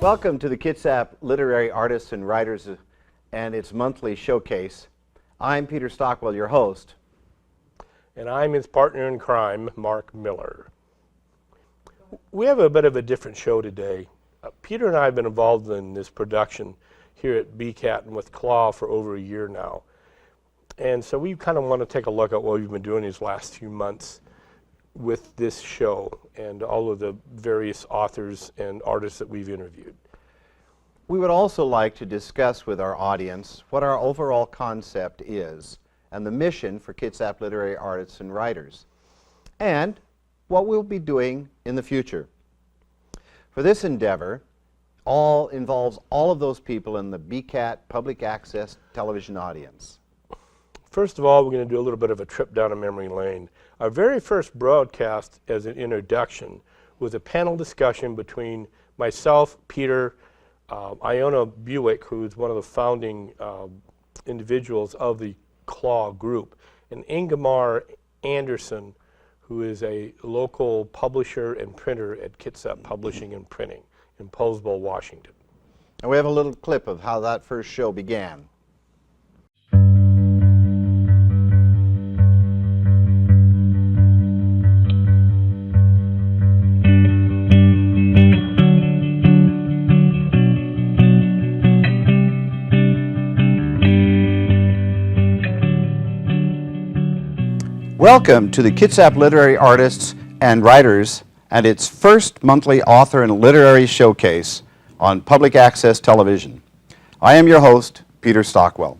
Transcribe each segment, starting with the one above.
Welcome to the Kitsap Literary Artists and Writers and its monthly showcase. I'm Peter Stockwell, your host. And I'm his partner in crime, Mark Miller. We have a bit of a different show today. Peter and I have been involved in this production here at BCAT and with KLAW for over a year now. And so we kind of want to take a look at what we've been doing these last few months with this show and all of the various authors and artists that we've interviewed. We would also like to discuss with our audience what our overall concept is and the mission for Kitsap Literary Artists and Writers, and what we'll be doing in the future. For this endeavor, involves all of those people in the BCAT public access television audience. First of all, we're going to do a little bit of a trip down a memory lane. Our very first broadcast as an introduction was a panel discussion between myself, Peter, Iona Buick, who is one of the founding individuals of the KLAW group, and Ingemar Anderson, who is a local publisher and printer at Kitsap Publishing and Printing in Poseville, Washington. And we have a little clip of how that first show began. Welcome to the Kitsap Literary Artists and Writers and its first monthly author and literary showcase on public access television. I am your host, Peter Stockwell.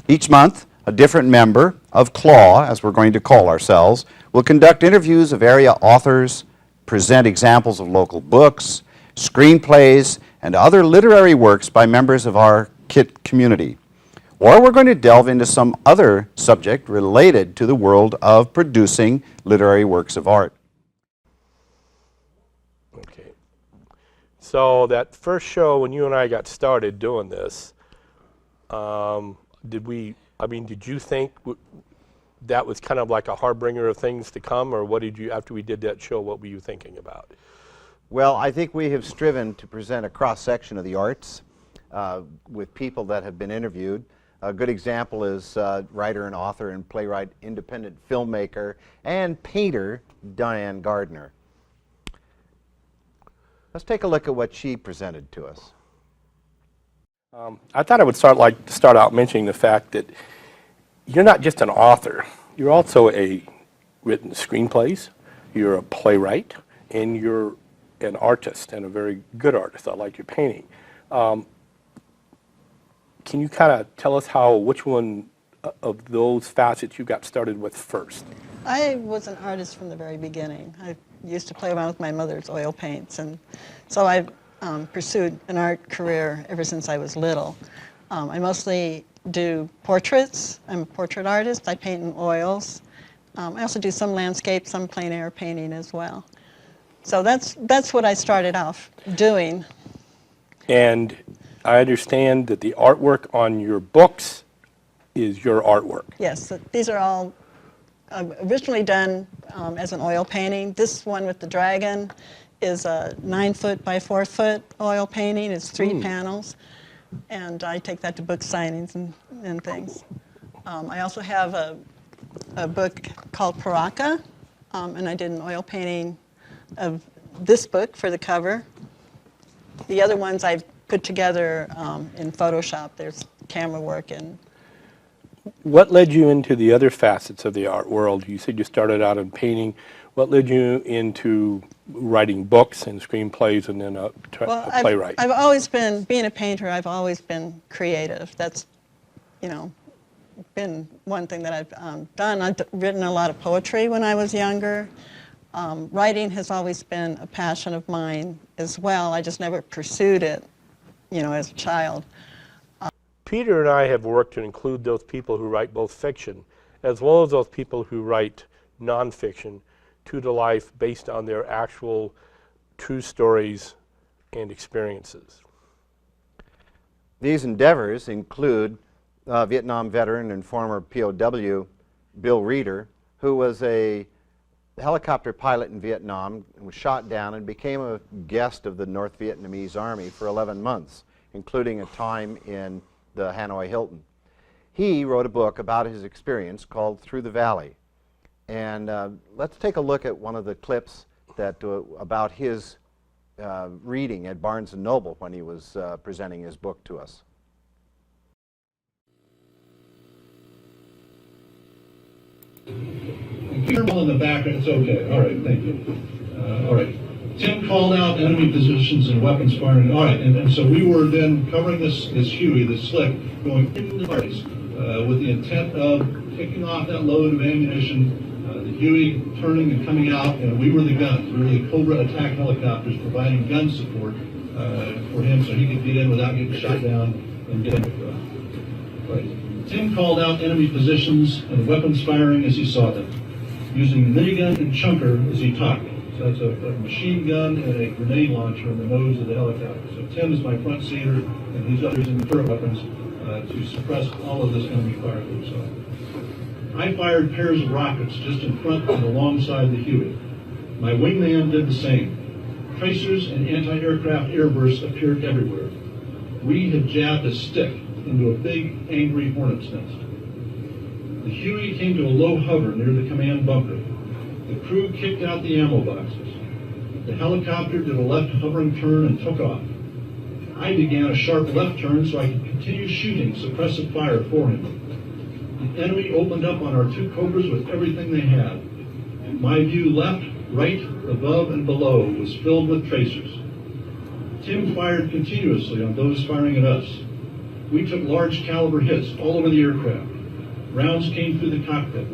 Each month, a different member of KLAW, as we're going to call ourselves, will conduct interviews of area authors, present examples of local books, screenplays, and other literary works by members of our KIT community. Or we're going to delve into some other subject related to the world of producing literary works of art. Okay. So that first show, when you and I got started doing this, did you think that was kind of like a harbinger of things to come, or what did you, after we did that show, what were you thinking about? Well, I think we have striven to present a cross-section of the arts with people that have been interviewed. A good example is writer and author and playwright, independent filmmaker, and painter Diane Gardner. Let's take a look at what she presented to us. I thought I would start out mentioning the fact that you're not just an author. You're also a written screenplays, you're a playwright, and you're an artist, and a very good artist. I like your painting. Can you kind of tell us which one of those facets you got started with first? I was an artist from the very beginning. I used to play around with my mother's oil paints, and so I've pursued an art career ever since I was little. I mostly do portraits. I'm a portrait artist. I paint in oils. I also do some landscape, some plein air painting as well. So that's what I started off doing. And I understand that the artwork on your books is your artwork. Yes, these are all originally done as an oil painting. This one with the dragon is a 9-foot by 4-foot oil painting. It's 3 panels, and I take that to book signings and things. I also have a book called Veronica, and I did an oil painting of this book for the cover. The other ones I've put together in Photoshop. There's camera work. And what led you into the other facets of the art world? You said you started out in painting. What led you into writing books and screenplays and then a playwright? I've always been, being a painter, I've always been creative. That's, been one thing that I've done. I've written a lot of poetry when I was younger. Writing has always been a passion of mine as well. I just never pursued it, as a child. Peter and I have worked to include those people who write both fiction as well as those people who write nonfiction to the life based on their actual true stories and experiences. These endeavors include Vietnam veteran and former POW Bill Reeder, who was a the helicopter pilot in Vietnam, and was shot down and became a guest of the North Vietnamese Army for 11 months, including a time in the Hanoi Hilton. He wrote a book about his experience called Through the Valley. And let's take a look at one of the clips that about his reading at Barnes & Noble when he was presenting his book to us. Careful in the back, it's okay. All right, thank you. All right. Tim called out enemy positions and weapons firing. All right, and so we were then covering this Huey, this slick, going into the place with the intent of kicking off that load of ammunition. The Huey turning and coming out, and we were the guns. We were the Cobra attack helicopters providing gun support for him so he could get in without getting shot down and get in. Right. Tim called out enemy positions and weapons firing as he saw them, using minigun and chunker as he talked. So that's a machine gun and a grenade launcher in the nose of the helicopter. So Tim is my front seater, and these others in the turret weapons to suppress all of this enemy fire that we saw. I fired pairs of rockets just in front and alongside the Huey. My wingman did the same. Tracers and anti-aircraft airbursts appeared everywhere. We had jabbed a stick into a big, angry hornet's nest. The Huey came to a low hover near the command bunker. The crew kicked out the ammo boxes. The helicopter did a left hovering turn and took off. I began a sharp left turn so I could continue shooting suppressive fire for him. The enemy opened up on our two Cobras with everything they had. My view left, right, above, and below was filled with tracers. Tim fired continuously on those firing at us. We took large caliber hits all over the aircraft. Rounds came through the cockpit.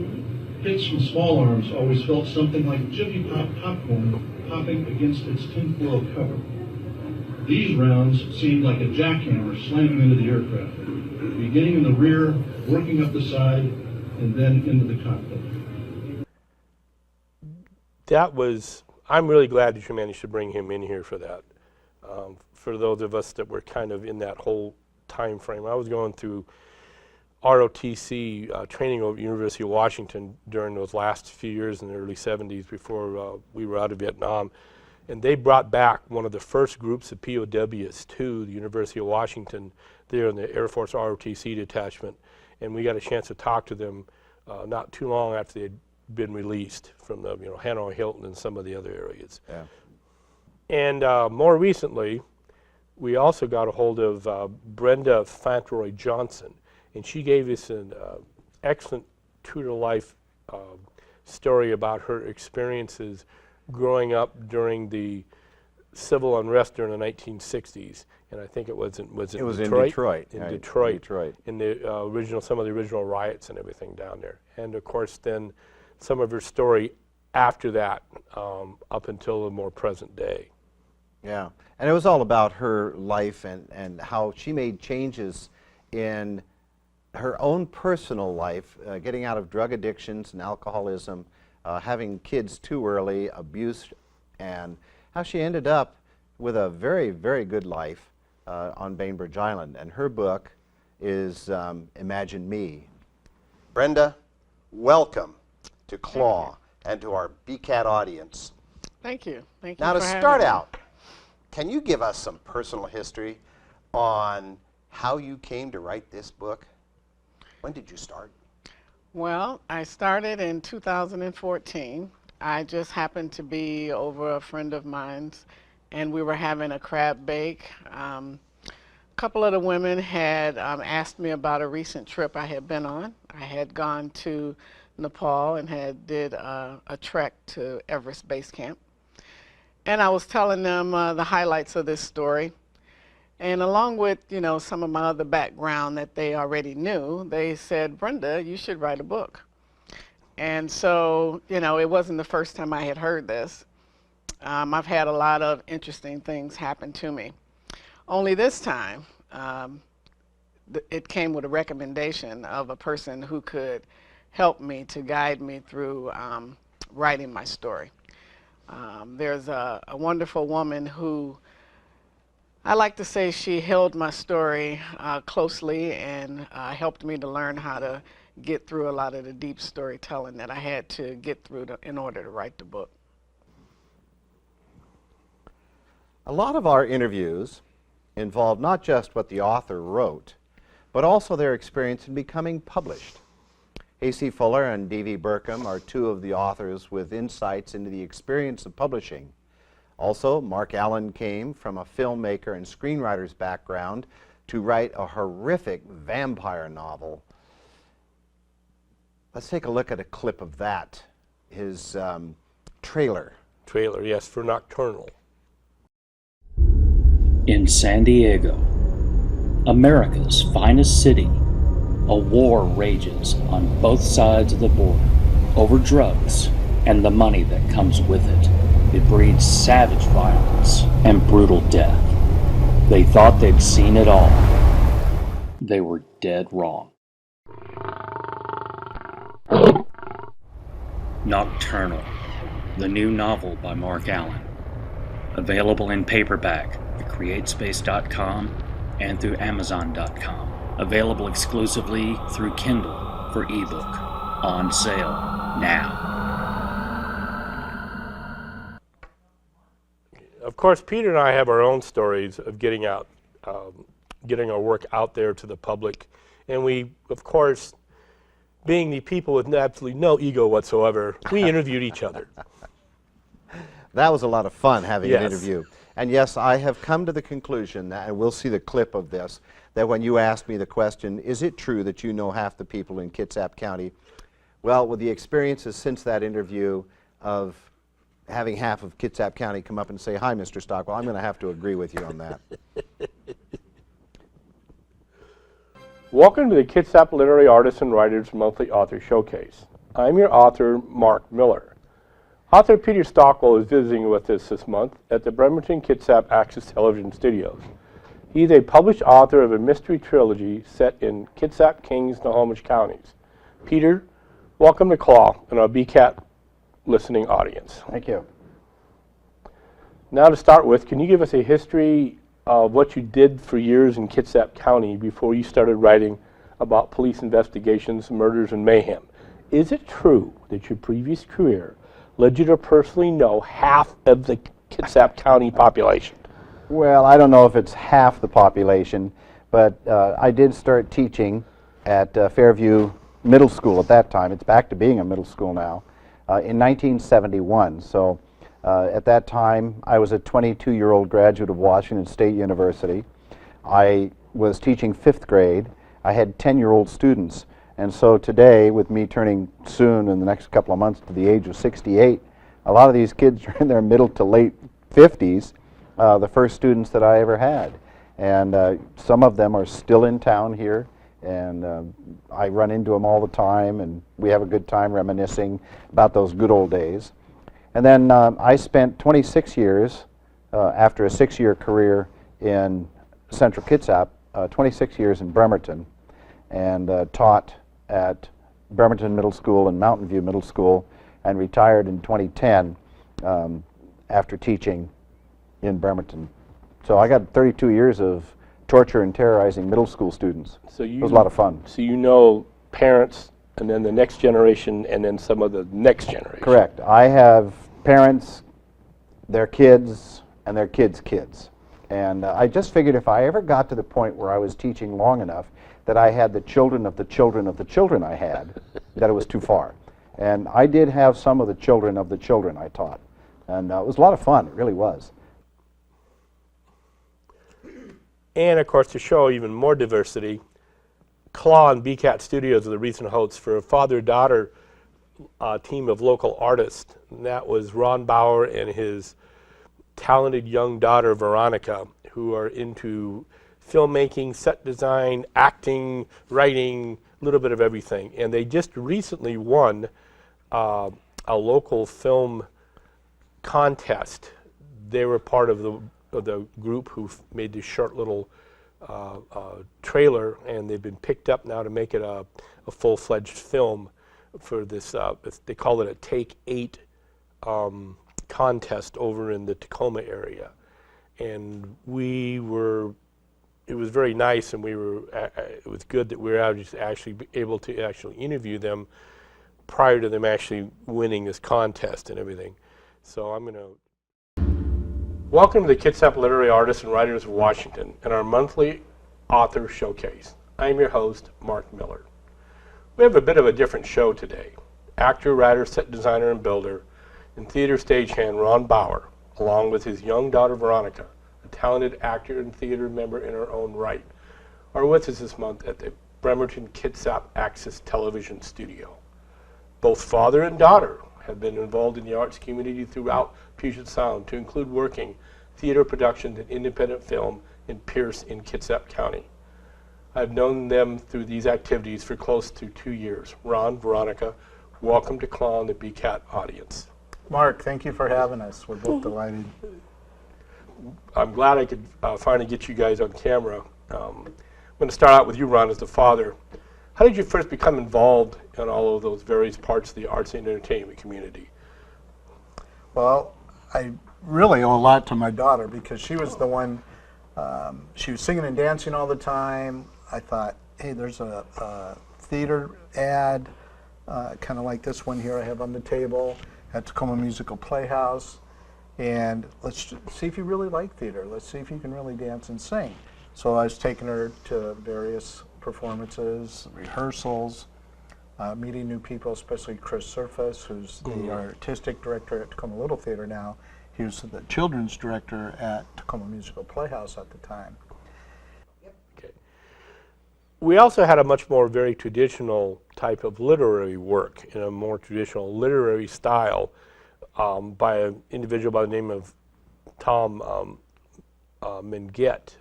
Hits from small arms always felt something like Jiffy Pop popcorn popping against its tinfoil cover. These rounds seemed like a jackhammer slamming into the aircraft, beginning in the rear, working up the side, and then into the cockpit. That was, I'm really glad that you managed to bring him in here for that. For those of us that were kind of in that whole time frame. I was going through ROTC training over at University of Washington during those last few years in the early 70s before we were out of Vietnam. And they brought back one of the first groups of POWs to the University of Washington there in the Air Force ROTC detachment. And we got a chance to talk to them not too long after they had been released from the Hanoi Hilton and some of the other areas. Yeah. And more recently, we also got a hold of Brenda Fatroy Johnson, and she gave us an excellent true-to-life story about her experiences growing up during the civil unrest during the 1960s, and I think it was in Detroit. In Detroit. In the some of the original riots and everything down there, and of course then some of her story after that, up until the more present day. Yeah, and it was all about her life and how she made changes in her own personal life, getting out of drug addictions and alcoholism, having kids too early, abuse, and how she ended up with a very, very good life on Bainbridge Island. And her book is Imagine Me. Brenda, welcome to KLAW and to our BCAT audience. Thank you. Thank you. Now, to for start having me. out, can you give us some personal history on how you came to write this book? When did you start? Well, I started in 2014. I just happened to be over a friend of mine's, and we were having a crab bake. A couple of the women had asked me about a recent trip I had been on. I had gone to Nepal and did a trek to Everest Base Camp. And I was telling them the highlights of this story. And along with, some of my other background that they already knew, they said, Brenda, you should write a book. And so, it wasn't the first time I had heard this. I've had a lot of interesting things happen to me. Only this time, it came with a recommendation of a person who could help me to guide me through writing my story. There's a wonderful woman who I like to say she held my story closely and helped me to learn how to get through a lot of the deep storytelling that I had to get through in order to write the book. A lot of our interviews involve not just what the author wrote, but also their experience in becoming published. A.C. Fuller and D.V. Burkham are two of the authors with insights into the experience of publishing. Also, Mark Allen came from a filmmaker and screenwriter's background to write a horrific vampire novel. Let's take a look at a clip of that, his trailer. Trailer, yes, for Nocturnal. In San Diego, America's finest city, a war rages on both sides of the border over drugs and the money that comes with it. It breeds savage violence and brutal death. They thought they'd seen it all. They were dead wrong. Nocturnal, the new novel by Mark Allen. Available in paperback at CreateSpace.com and through Amazon.com. Available exclusively through Kindle for ebook. On sale now. Of course, Peter and I have our own stories of getting out, getting our work out there to the public. And we, of course, being the people with absolutely no ego whatsoever, we interviewed each other. That was a lot of fun having an Yes. interview. And yes, I have come to the conclusion, that, and we'll see the clip of this, that when you asked me the question, is it true that you know half the people in Kitsap County? Well, with the experiences since that interview of having half of Kitsap County come up and say, "Hi, Mr. Stockwell," I'm going to have to agree with you on that. Welcome to the Kitsap Literary Artists and Writers Monthly Author Showcase. I'm your author, Mark Miller. Author Peter Stockwell is visiting with us this month at the Bremerton Kitsap Access Television Studios. He's a published author of a mystery trilogy set in Kitsap, Kings, and Snohomish counties. Peter, welcome to KLAW and our BCAT listening audience. Thank you. Now to start with, can you give us a history of what you did for years in Kitsap County before you started writing about police investigations, murders, and mayhem? Is it true that your previous career led you to personally know half of the Kitsap County population? Well, I don't know if it's half the population, but I did start teaching at Fairview Middle School at that time. It's back to being a middle school now, in 1971. So at that time, I was a 22-year-old graduate of Washington State University. I was teaching 5th grade. I had 10-year-old students. And so today, with me turning soon in the next couple of months to the age of 68, a lot of these kids are in their middle to late 50s, the first students that I ever had. And some of them are still in town here, and I run into them all the time, and we have a good time reminiscing about those good old days. And then I spent 26 years, after a 6-year career in Central Kitsap, 26 years in Bremerton, and taught at Bremerton Middle School and Mountain View Middle School, and retired in 2010 after teaching in Bremerton. So I got 32 years of torture and terrorizing middle school students. So it was a lot of fun. So you know parents, and then the next generation, and then some of the next generation. Correct. I have parents, their kids, and their kids' kids. And I just figured if I ever got to the point where I was teaching long enough that I had the children of the children of the children I had, that it was too far. And I did have some of the children I taught. And it was a lot of fun. It really was. And of course, to show even more diversity, KLAW and BCAT Studios are the recent hosts for a father-daughter team of local artists. And that was Ron Bauer and his talented young daughter, Veronica, who are into filmmaking, set design, acting, writing, a little bit of everything. And they just recently won a local film contest. They were part of the group who made this short little trailer, and they've been picked up now to make it a full-fledged film for this, they call it a Take 8 contest over in the Tacoma area. and it was very nice, and it was good that we were actually able to actually interview them prior to them actually winning this contest and everything. So I'm going to welcome to the Kitsap Literary Artists and Writers of Washington and our monthly author showcase. I'm your host, Mark Miller. We have a bit of a different show today. Actor, writer, set designer, and builder, and theater stagehand Ron Bauer, along with his young daughter Veronica, a talented actor and theater member in her own right, are with us this month at the Bremerton Kitsap Access Television Studio. Both father and daughter have been involved in the arts community throughout Puget Sound, to include working theater productions and independent film in Pierce in Kitsap County. I've known them through these activities for close to 2 years. Ron, Veronica, welcome to KLAW and the BCAT audience. Mark, thank you for having us. We're both delighted. I'm glad I could finally get you guys on camera. I'm going to start out with you, Ron, as the father. How did you first become involved in all of those various parts of the arts and entertainment community? Well, I really owe a lot to my daughter because she was the one, she was singing and dancing all the time. I thought, hey, there's a theater ad, kind of like this one here I have on the table at Tacoma Musical Playhouse. And let's see if you really like theater. Let's see if you can really dance and sing. So I was taking her to various performances, rehearsals, meeting new people, especially Chris Surface, who's the artistic director at Tacoma Little Theater now. He was the children's director at Tacoma Musical Playhouse at the time. Okay. We also had a much more very traditional type of literary work in a more traditional literary style by an individual by the name of Tom Minguette,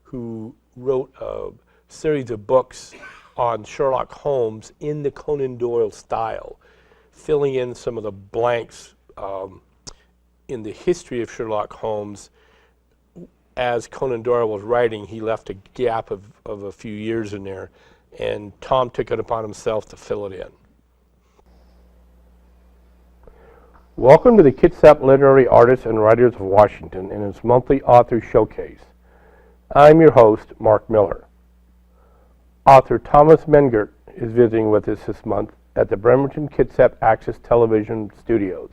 who wrote a series of books on Sherlock Holmes in the Conan Doyle style, filling in some of the blanks in the history of Sherlock Holmes. As Conan Doyle was writing, he left a gap of a few years in there, and Tom took it upon himself to fill it in. Welcome to the Kitsap Literary Artists and Writers of Washington and its monthly author showcase. I'm your host, Mark Miller. Author Thomas Minguette is visiting with us this month at the Bremerton Kitsap Access Television Studios.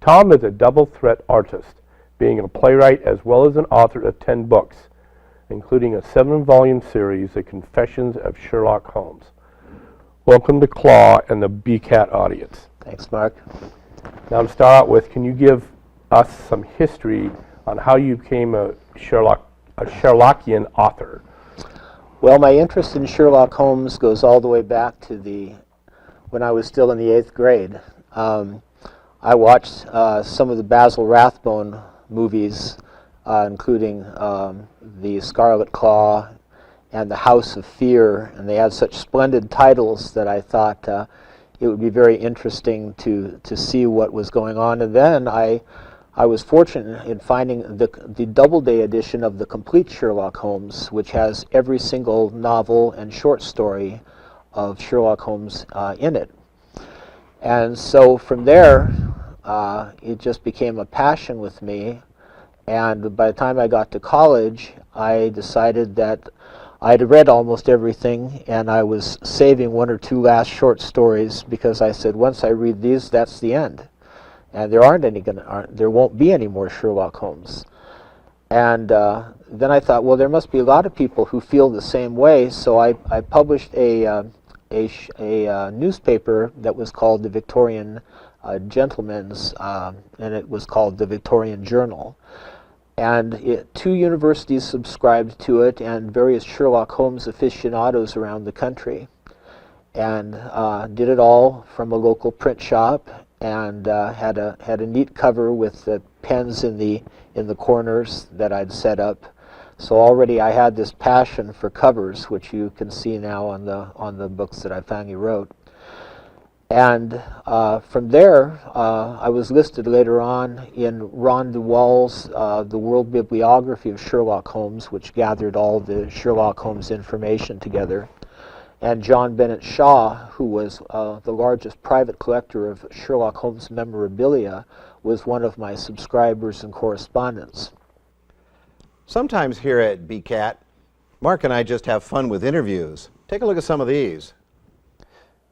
Tom is a double-threat artist, being a playwright as well as an author of 10 books, including a 7-volume series, The Confessions of Sherlock Holmes. Welcome to KLAW and the BCAT audience. Thanks, Mark. Now to start out with, can you give us some history on how you became a Sherlockian author? Well, my interest in Sherlock Holmes goes all the way back to when I was still in the 8th grade. I watched some of the Basil Rathbone movies, including The Scarlet Claw and The House of Fear, and they had such splendid titles that I thought it would be very interesting to see what was going on. And then I was fortunate in finding the Doubleday edition of the complete Sherlock Holmes, which has every single novel and short story of Sherlock Holmes in it. And so from there, it just became a passion with me. And by the time I got to college, I decided that I'd read almost everything, and I was saving 1 or 2 last short stories because I said, once I read these, that's the end. And there won't be any more Sherlock Holmes. And then I thought, well, there must be a lot of people who feel the same way. So I published a newspaper that was called the Victorian Gentleman's, and it was called the Victorian Journal. And 2 universities subscribed to it, and various Sherlock Holmes aficionados around the country, and did it all from a local print shop, and had a neat cover with the pens in the corners that I'd set up. So already I had this passion for covers, which you can see now on the books that I finally wrote. And from there, I was listed later on in Ron DeWall's The World Bibliography of Sherlock Holmes, which gathered all the Sherlock Holmes information together. And John Bennett Shaw, who was the largest private collector of Sherlock Holmes memorabilia, was one of my subscribers and correspondents. Sometimes here at BCAT, Mark and I just have fun with interviews. Take a look at some of these.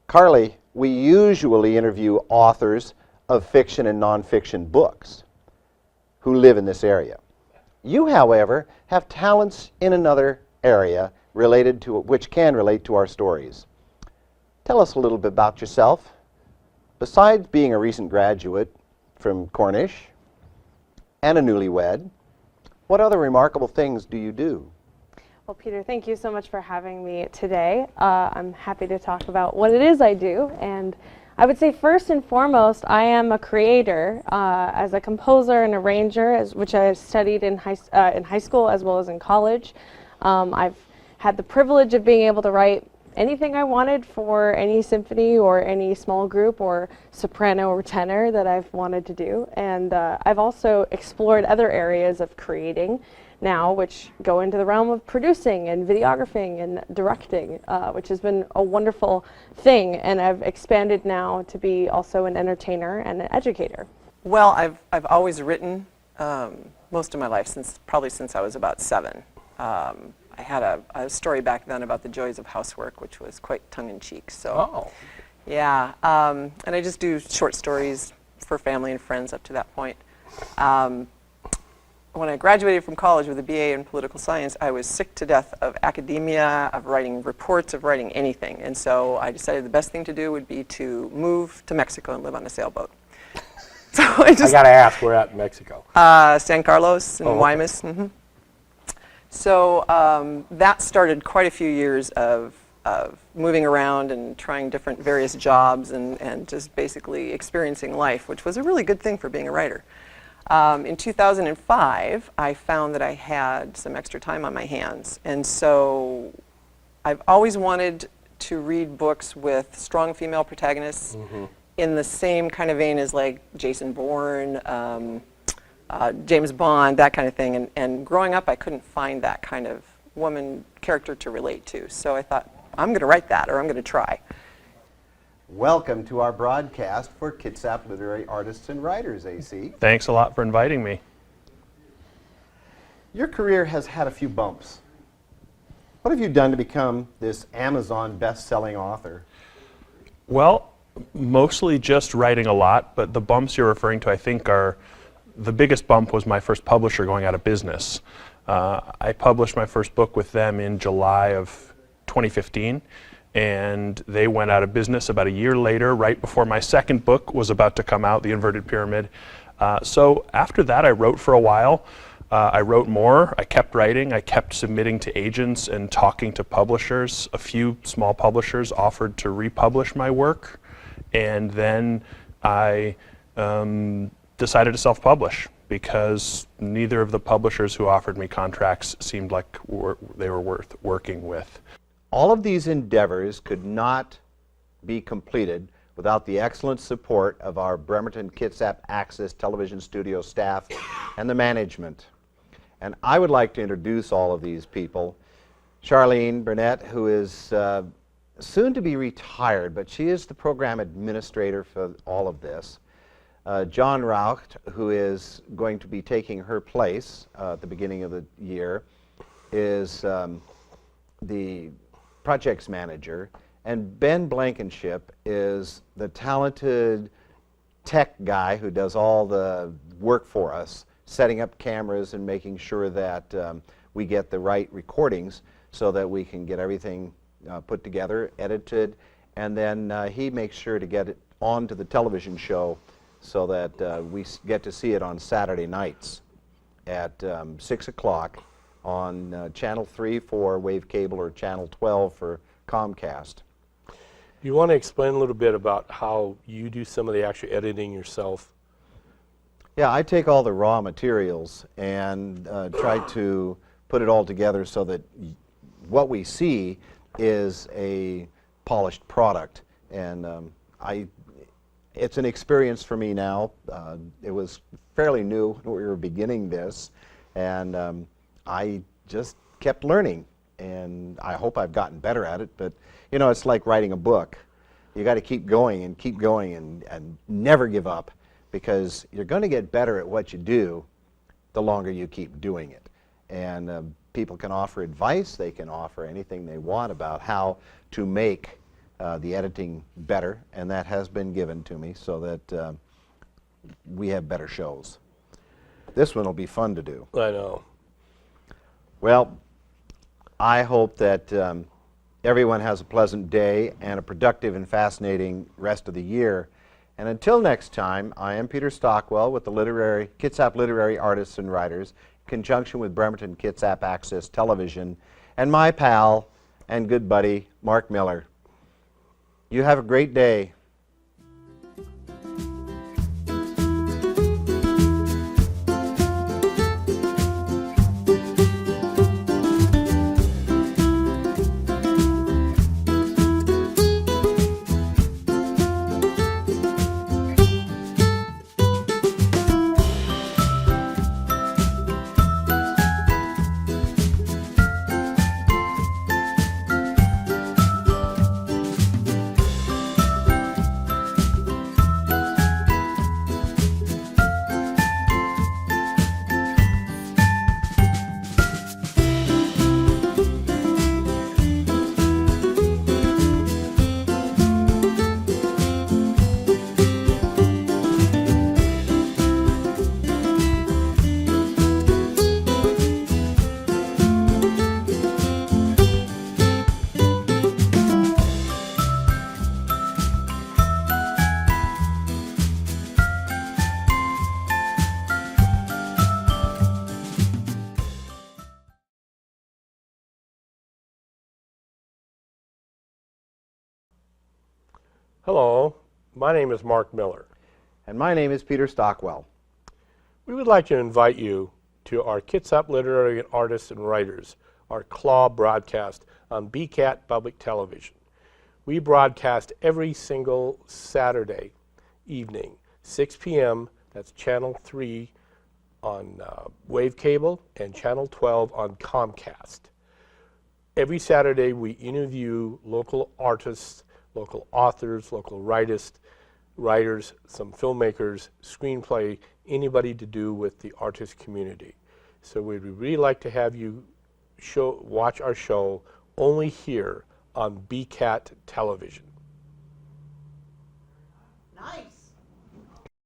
Carly, we usually interview authors of fiction and nonfiction books who live in this area. You, however, have talents in another area related to which can relate to our stories. Tell us a little bit about yourself. Besides being a recent graduate from Cornish and a newlywed, what other remarkable things do you do? Well, Peter, thank you so much for having me today. I'm happy to talk about what it is I do. And I would say first and foremost, I am a creator as a composer and arranger, which I studied in high school as well as in college. I've had the privilege of being able to write anything I wanted for any symphony or any small group or soprano or tenor that I've wanted to do. And I've also explored other areas of creating now, which go into the realm of producing and videographing and directing, which has been a wonderful thing. And I've expanded now to be also an entertainer and an educator. Well, I've always written most of my life, probably since I was about 7. I had a story back then about the joys of housework, which was quite tongue-in-cheek. So, yeah, and I just do short stories for family and friends up to that point. When I graduated from college with a BA in political science, I was sick to death of academia, of writing reports, of writing anything. And so I decided the best thing to do would be to move to Mexico and live on a sailboat. So I got to ask, where at in Mexico? San Carlos and Guaymas. Mm-hmm. So that started quite a few years of moving around and trying various jobs and just basically experiencing life, which was a really good thing for being a writer. In 2005, I found that I had some extra time on my hands, and so I've always wanted to read books with strong female protagonists in the same kind of vein as like Jason Bourne, James Bond, that kind of thing. And growing up, I couldn't find that kind of woman character to relate to. So I thought, I'm going to write that, or I'm going to try. Welcome to our broadcast for Kitsap Literary Artists and Writers, AC. Thanks a lot for inviting me. Your career has had a few bumps. What have you done to become this Amazon best-selling author? Well, mostly just writing a lot, but the bumps you're referring to, I think, are the biggest bump was my first publisher going out of business. I published my first book with them in July of 2015. And they went out of business about a year later, right before my second book was about to come out, The Inverted Pyramid. So after that, I wrote for a while. I wrote more. I kept writing. I kept submitting to agents and talking to publishers. A few small publishers offered to republish my work. And then I decided to self-publish because neither of the publishers who offered me contracts seemed like they were worth working with. All of these endeavors could not be completed without the excellent support of our Bremerton Kitsap Access television studio staff and the management. And I would like to introduce all of these people. Charlene Burnett, who is soon to be retired, but she is the program administrator for all of this. John Raucht, who is going to be taking her place at the beginning of the year, is the projects manager, and Ben Blankenship is the talented tech guy who does all the work for us, setting up cameras and making sure that we get the right recordings so that we can get everything put together, edited, and then he makes sure to get it onto the television show so that we get to see it on Saturday nights at 6 o'clock on Channel 3 for Wave Cable or Channel 12 for Comcast. You want to explain a little bit about how you do some of the actual editing yourself? Yeah, I take all the raw materials and try to put it all together so that what we see is a polished product. And it's an experience for me now. It was fairly new when we were beginning this, and I just kept learning, and I hope I've gotten better at it, but you know, it's like writing a book. You got to keep going and never give up, because you're going to get better at what you do the longer you keep doing it. And people can offer advice, they can offer anything they want about how to make the editing better, and that has been given to me so that we have better shows. This one will be fun to do. I know. Well, I hope that everyone has a pleasant day and a productive and fascinating rest of the year. And until next time, I am Peter Stockwell with the Kitsap Literary Artists and Writers, in conjunction with Bremerton Kitsap Access Television, and my pal and good buddy, Mark Miller. You have a great day. Hello, my name is Mark Miller. And my name is Peter Stockwell. We would like to invite you to our Kitsap Literary Artists and Writers, our KLAW broadcast on BCAT Public Television. We broadcast every single Saturday evening, 6 p.m., that's Channel 3 on Wave Cable and Channel 12 on Comcast. Every Saturday we interview local artists, local authors, local writers, some filmmakers, screenplay, anybody to do with the artist community. So we'd really like to have you watch our show only here on BCAT Television. Nice.